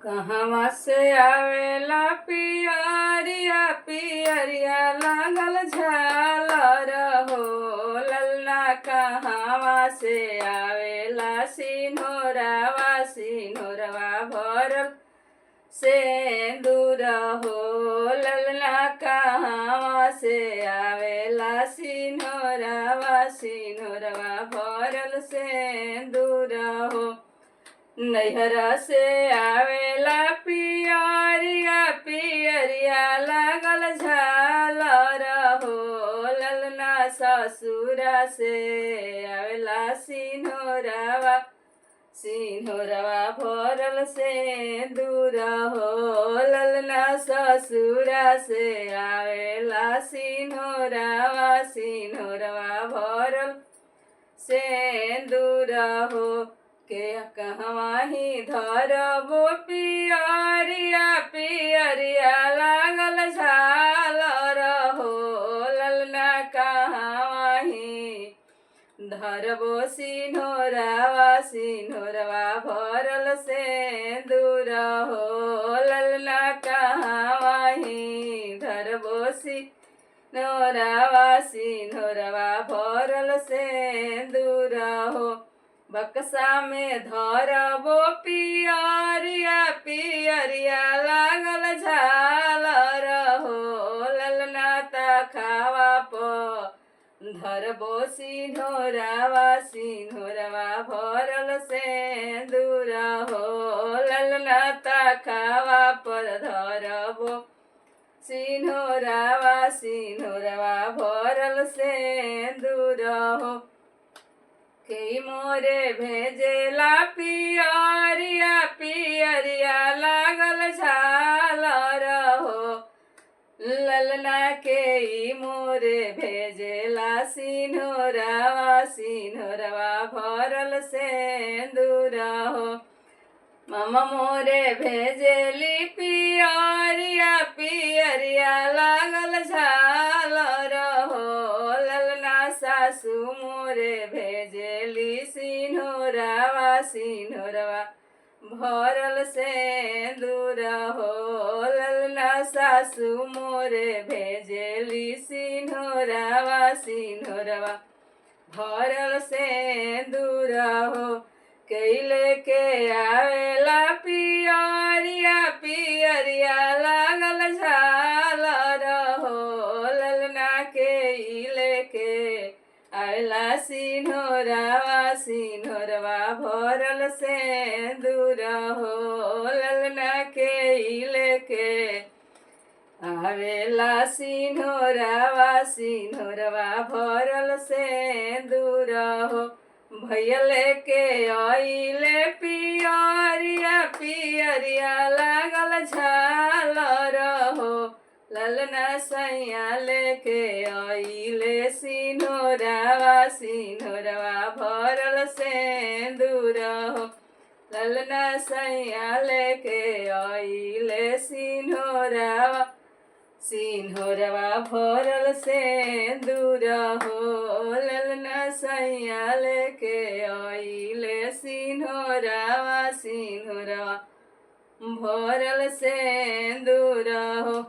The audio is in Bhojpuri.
कहवा से आवेला पियरिया पियरिया लागल झालर हो ललना। कहवा से आवेला सिन्होरवा सिन्होरवा भरल सेंदूर हो ललना। कहवा से आवेला सिन्होरवा सिन्होरवा भरल सेंदूर हो। नैहरा से आवेला पियरिया पियरिया लागल झालर हो ललना। ससुरा से आवेला सिन्होरवा सिन्होरवा भरल सेंदूर हो ललना। ससुरा से आवेला सिन्होरवा सिन्होरवा भरल सेंदूर हो। के कहवा ही धरबो पियरिया पियरिया लागल झालर हो ललना। कहवा ही धरबो सिन्होरवा सिन्होरवा भरल सेंदूर हो ललना। कहवा ही धरबो सिन्होरवा सिन्होरवा भरल सेंदूर हो। बक्सा में धरबो पियरिया पियरिया लागल झालर हो ललना। तखावा पर धरबो सिन्होरवा सिन्होरवा भरल सेंदूर हो ललना। तखावा पर धरबो सिन्होरवा सिन्होरवा भरल सेंदूर हो। के मोरे भेजेला पियरिया पियरिया लागल झालर हो ललना। के मोरे भेजेला सिन्होरवा सिन्होरवा भरल सेंदूर हो। मामा मोरे भेजेली पियरिया पियरिया लागल झालर हो ललना। सासू मोरे भेजेली सिन्होरवा सिन्होरवा भरल सेंदूर हो ललना। सासू मोरे भेजेली सिन्होरवा सिन्होरवा भरल सेंदूर हो। कैले के आवेला पियरिया पियरिया लागल झालर हो ललना। के लेके आवेला सिन्होरवा सिन्होरवा भरल सेंदूर हो ललना। के लेके आवेला सिन्होरवा सिन्होरवा भरल सेंदूर हो। भैया लेके आइले पियरिया पियरिया लागल झालर हो ललना। सैया लेके आइले सिन्होरवा सिन्होरवा भरल सेंदूर हो ललना। सैया लेके आइले सिन्होरवा सिन्होरवा भरल सेंदूर हो ललना। सैया लेके आइले सिन्होरवा सिन्होरवा भरल सेंदूर हो।